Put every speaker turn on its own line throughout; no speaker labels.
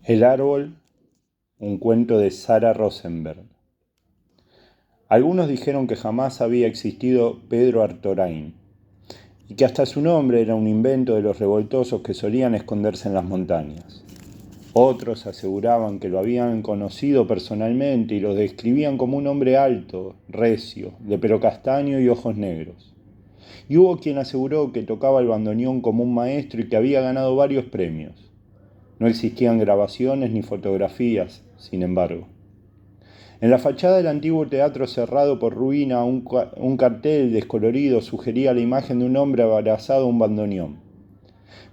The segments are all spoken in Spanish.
El árbol, un cuento de Sara Rosenberg. Algunos dijeron que jamás había existido Pedro Artorain y que hasta su nombre era un invento de los revoltosos que solían esconderse en las montañas. Otros aseguraban que lo habían conocido personalmente y lo describían como un hombre alto, recio, de pelo castaño y ojos negros. Y hubo quien aseguró que tocaba el bandoneón como un maestro y que había ganado varios premios. No existían grabaciones ni fotografías, sin embargo. En la fachada del antiguo teatro cerrado por ruina, un cartel descolorido sugería la imagen de un hombre abrazado a un bandoneón.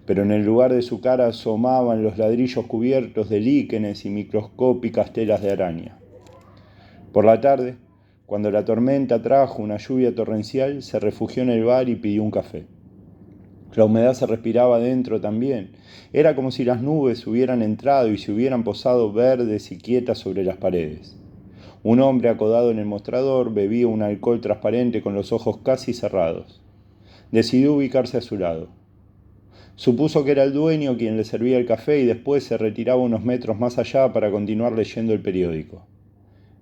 Pero en el lugar de su cara asomaban los ladrillos cubiertos de líquenes y microscópicas telas de araña. Por la tarde, cuando la tormenta trajo una lluvia torrencial, se refugió en el bar y pidió un café. La humedad se respiraba dentro también. Era como si las nubes hubieran entrado y se hubieran posado verdes y quietas sobre las paredes. Un hombre acodado en el mostrador bebía un alcohol transparente con los ojos casi cerrados. Decidió ubicarse a su lado. Supuso que era el dueño quien le servía el café y después se retiraba unos metros más allá para continuar leyendo el periódico.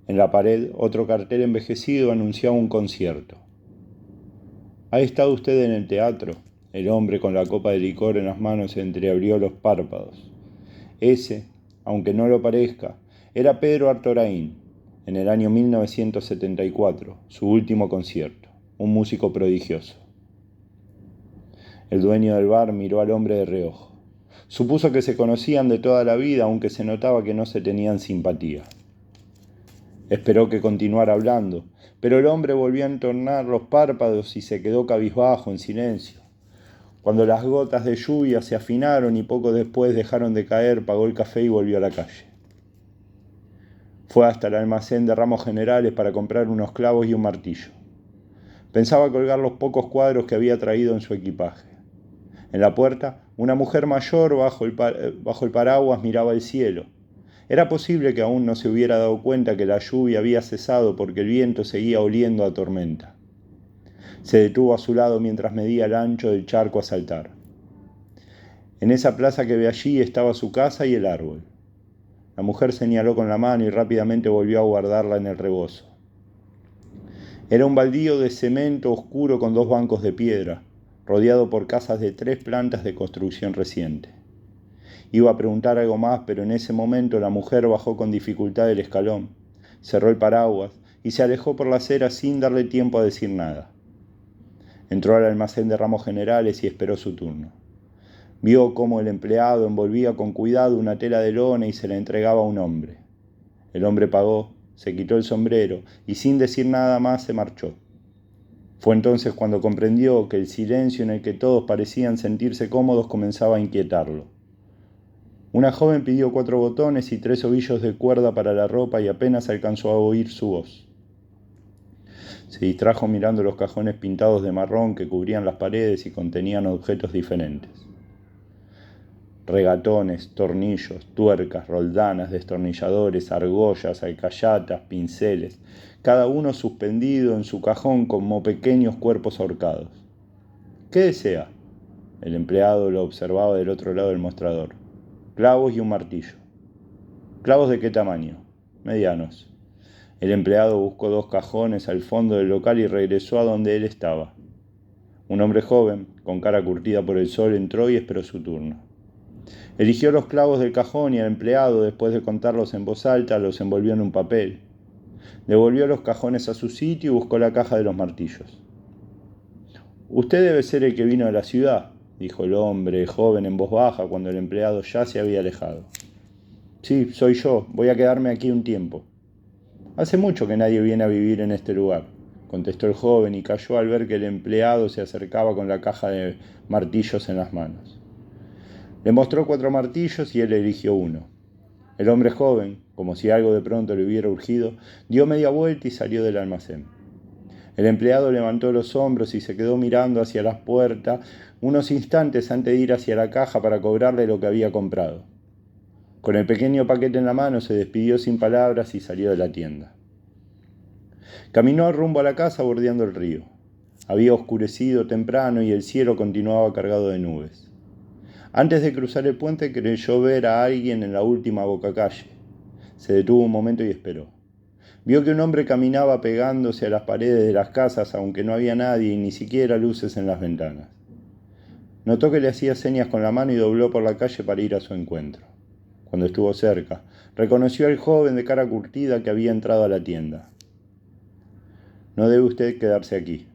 En la pared, otro cartel envejecido anunciaba un concierto. ¿Ha estado usted en el teatro? El hombre con la copa de licor en las manos entreabrió los párpados. Ese, aunque no lo parezca, era Pedro Artorain, en el año 1974, su último concierto, un músico prodigioso. El dueño del bar miró al hombre de reojo. Supuso que se conocían de toda la vida, aunque se notaba que no se tenían simpatía. Esperó que continuara hablando, pero el hombre volvió a entornar los párpados y se quedó cabizbajo en silencio. Cuando las gotas de lluvia se afinaron y poco después dejaron de caer, pagó el café y volvió a la calle. Fue hasta el almacén de Ramos Generales para comprar unos clavos y un martillo. Pensaba colgar los pocos cuadros que había traído en su equipaje. En la puerta, una mujer mayor bajo el paraguas miraba el cielo. Era posible que aún no se hubiera dado cuenta que la lluvia había cesado porque el viento seguía oliendo a tormenta. Se detuvo a su lado mientras medía el ancho del charco a saltar. En esa plaza que ve allí estaba su casa y el árbol. La mujer señaló con la mano y rápidamente volvió a guardarla en el rebozo. Era un baldío de cemento oscuro con 2 bancos de piedra, rodeado por casas de 3 plantas de construcción reciente. Iba a preguntar algo más, pero en ese momento la mujer bajó con dificultad el escalón, cerró el paraguas y se alejó por la acera sin darle tiempo a decir nada. Entró al almacén de Ramos Generales y esperó su turno. Vio cómo el empleado envolvía con cuidado una tela de lona y se la entregaba a un hombre. El hombre pagó, se quitó el sombrero y sin decir nada más se marchó. Fue entonces cuando comprendió que el silencio en el que todos parecían sentirse cómodos comenzaba a inquietarlo. Una joven pidió 4 botones y 3 ovillos de cuerda para la ropa y apenas alcanzó a oír su voz. Se distrajo mirando los cajones pintados de marrón que cubrían las paredes y contenían objetos diferentes. Regatones, tornillos, tuercas, roldanas, destornilladores, argollas, alcayatas, pinceles, cada uno suspendido en su cajón como pequeños cuerpos ahorcados. ¿Qué desea? El empleado lo observaba del otro lado del mostrador. Clavos y un martillo. ¿Clavos de qué tamaño? Medianos. El empleado buscó 2 cajones al fondo del local y regresó a donde él estaba. Un hombre joven, con cara curtida por el sol, entró y esperó su turno. Eligió los clavos del cajón y al empleado, después de contarlos en voz alta, los envolvió en un papel. Devolvió los cajones a su sitio y buscó la caja de los martillos. «Usted debe ser el que vino de la ciudad», dijo el hombre joven en voz baja cuando el empleado ya se había alejado. «Sí, soy yo. Voy a quedarme aquí un tiempo». «Hace mucho que nadie viene a vivir en este lugar», contestó el joven y calló al ver que el empleado se acercaba con la caja de martillos en las manos. Le mostró 4 martillos y él eligió uno. El hombre joven, como si algo de pronto le hubiera urgido, dio media vuelta y salió del almacén. El empleado levantó los hombros y se quedó mirando hacia la puerta unos instantes antes de ir hacia la caja para cobrarle lo que había comprado. Con el pequeño paquete en la mano se despidió sin palabras y salió de la tienda. Caminó rumbo a la casa bordeando el río. Había oscurecido temprano y el cielo continuaba cargado de nubes. Antes de cruzar el puente creyó ver a alguien en la última bocacalle. Se detuvo un momento y esperó. Vio que un hombre caminaba pegándose a las paredes de las casas, aunque no había nadie y ni siquiera luces en las ventanas. Notó que le hacía señas con la mano y dobló por la calle para ir a su encuentro. Cuando estuvo cerca, reconoció al joven de cara curtida que había entrado a la tienda. No debe usted quedarse aquí.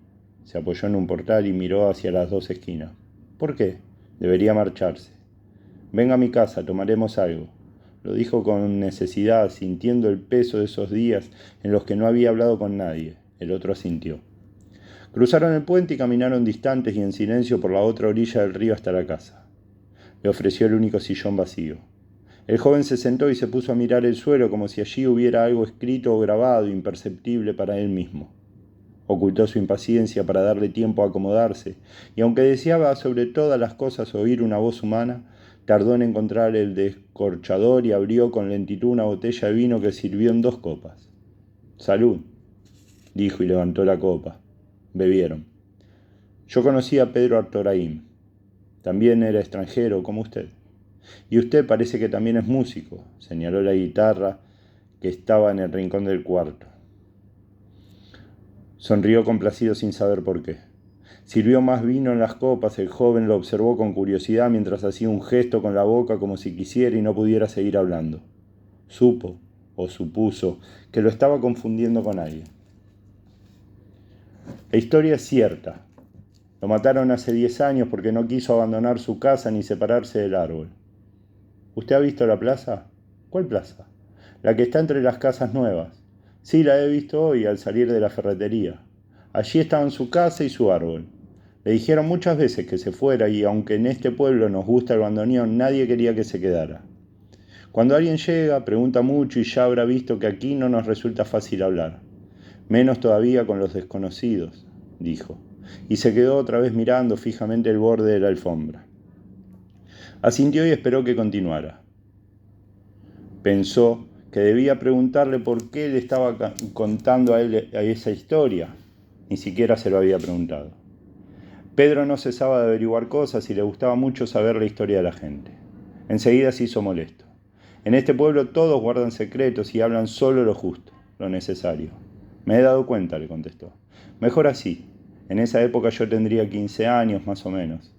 Se apoyó en un portal y miró hacia las dos esquinas. ¿Por qué? Debería marcharse. Venga a mi casa, tomaremos algo. Lo dijo con necesidad, sintiendo el peso de esos días en los que no había hablado con nadie. El otro asintió. Cruzaron el puente y caminaron distantes y en silencio por la otra orilla del río hasta la casa. Le ofreció el único sillón vacío. El joven se sentó y se puso a mirar el suelo como si allí hubiera algo escrito o grabado imperceptible para él mismo. Ocultó su impaciencia para darle tiempo a acomodarse, y aunque deseaba sobre todas las cosas oír una voz humana, tardó en encontrar el descorchador y abrió con lentitud una botella de vino que sirvió en 2 copas. «Salud», dijo y levantó la copa. Bebieron. «Yo conocí a Pedro Artoraín. También era extranjero, como usted. Y usted parece que también es músico», señaló la guitarra que estaba en el rincón del cuarto. Sonrió complacido sin saber por qué. Sirvió más vino en las copas, el joven lo observó con curiosidad mientras hacía un gesto con la boca como si quisiera y no pudiera seguir hablando. Supo, o supuso, que lo estaba confundiendo con alguien. La historia es cierta. Lo mataron hace 10 años porque no quiso abandonar su casa ni separarse del árbol. ¿Usted ha visto la plaza? ¿Cuál plaza? La que está entre las casas nuevas. Sí, la he visto hoy al salir de la ferretería. Allí estaban su casa y su árbol. Le dijeron muchas veces que se fuera y aunque en este pueblo nos gusta el bandoneón, nadie quería que se quedara. Cuando alguien llega, pregunta mucho y ya habrá visto que aquí no nos resulta fácil hablar. Menos todavía con los desconocidos, dijo, y se quedó otra vez mirando fijamente el borde de la alfombra. Asintió y esperó que continuara. Pensó que debía preguntarle por qué le estaba contando a él esa historia. Ni siquiera se lo había preguntado. Pedro no cesaba de averiguar cosas y le gustaba mucho saber la historia de la gente. Enseguida se hizo molesto. En este pueblo todos guardan secretos y hablan solo lo justo, lo necesario. Me he dado cuenta, le contestó. Mejor así. En esa época yo tendría 15 años más o menos.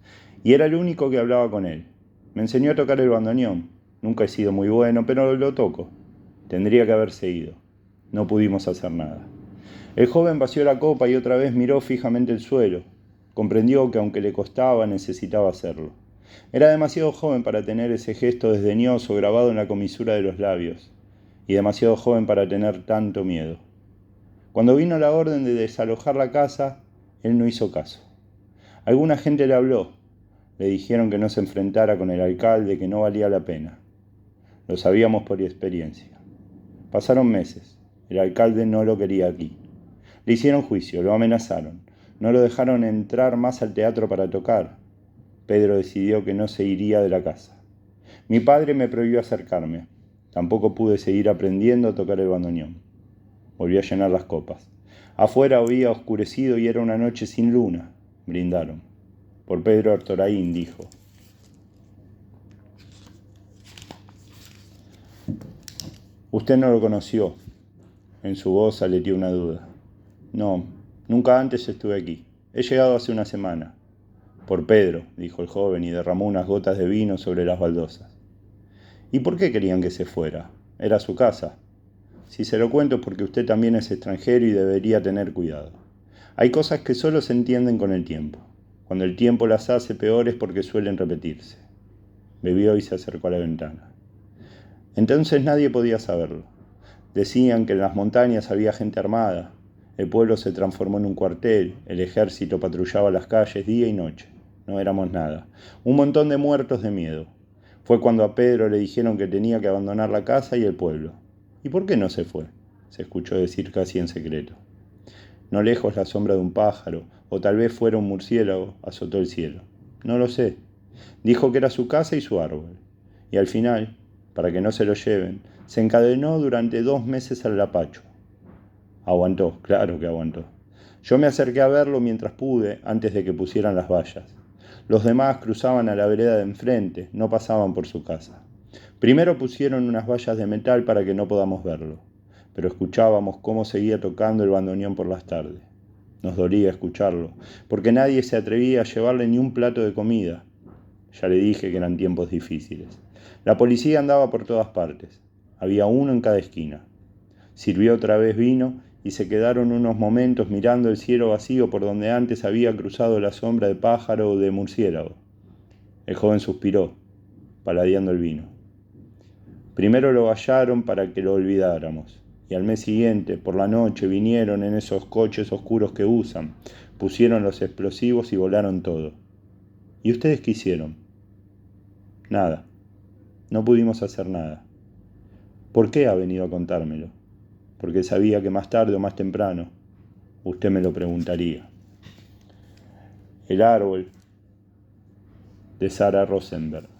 Y era el único que hablaba con él. Me enseñó a tocar el bandoneón. Nunca he sido muy bueno, pero lo toco. Tendría que haberse ido. No pudimos hacer nada. El joven vació la copa y otra vez miró fijamente el suelo. Comprendió que aunque le costaba, necesitaba hacerlo. Era demasiado joven para tener ese gesto desdeñoso grabado en la comisura de los labios, y demasiado joven para tener tanto miedo. Cuando vino la orden de desalojar la casa, él no hizo caso. Alguna gente le habló. Le dijeron que no se enfrentara con el alcalde, que no valía la pena. Lo sabíamos por experiencia. Pasaron meses. El alcalde no lo quería aquí. Le hicieron juicio, lo amenazaron. No lo dejaron entrar más al teatro para tocar. Pedro decidió que no se iría de la casa. Mi padre me prohibió acercarme. Tampoco pude seguir aprendiendo a tocar el bandoneón. Volví a llenar las copas. Afuera había oscurecido y era una noche sin luna. Brindaron. Por Pedro Artoraín, dijo. Usted no lo conoció. En su voz aleteó una duda. No, nunca antes estuve aquí. He llegado hace una semana. Por Pedro, dijo el joven y derramó unas gotas de vino sobre las baldosas. ¿Y por qué querían que se fuera? Era su casa. Si se lo cuento es porque usted también es extranjero y debería tener cuidado. Hay cosas que solo se entienden con el tiempo. Cuando el tiempo las hace peores porque suelen repetirse. Bebió y se acercó a la ventana. Entonces nadie podía saberlo. Decían que en las montañas había gente armada. El pueblo se transformó en un cuartel. El ejército patrullaba las calles día y noche. No éramos nada. Un montón de muertos de miedo. Fue cuando a Pedro le dijeron que tenía que abandonar la casa y el pueblo. ¿Y por qué no se fue?, se escuchó decir casi en secreto. No lejos la sombra de un pájaro, o tal vez fuera un murciélago, azotó el cielo. No lo sé. Dijo que era su casa y su árbol. Y al final, para que no se lo lleven, se encadenó durante 2 meses al lapacho. Aguantó, claro que aguantó. Yo me acerqué a verlo mientras pude, antes de que pusieran las vallas. Los demás cruzaban a la vereda de enfrente, no pasaban por su casa. Primero pusieron unas vallas de metal para que no podamos verlo, pero escuchábamos cómo seguía tocando el bandoneón por las tardes. Nos dolía escucharlo, porque nadie se atrevía a llevarle ni un plato de comida. Ya le dije que eran tiempos difíciles. La policía andaba por todas partes. Había uno en cada esquina. Sirvió otra vez vino y se quedaron unos momentos mirando el cielo vacío por donde antes había cruzado la sombra de pájaro o de murciélago. El joven suspiró, paladeando el vino. Primero lo vallaron para que lo olvidáramos, y al mes siguiente, por la noche, vinieron en esos coches oscuros que usan, pusieron los explosivos y volaron todo. ¿Y ustedes qué hicieron? Nada. No pudimos hacer nada. ¿Por qué ha venido a contármelo? Porque sabía que más tarde o más temprano usted me lo preguntaría. El árbol de Sarah Rosenberg.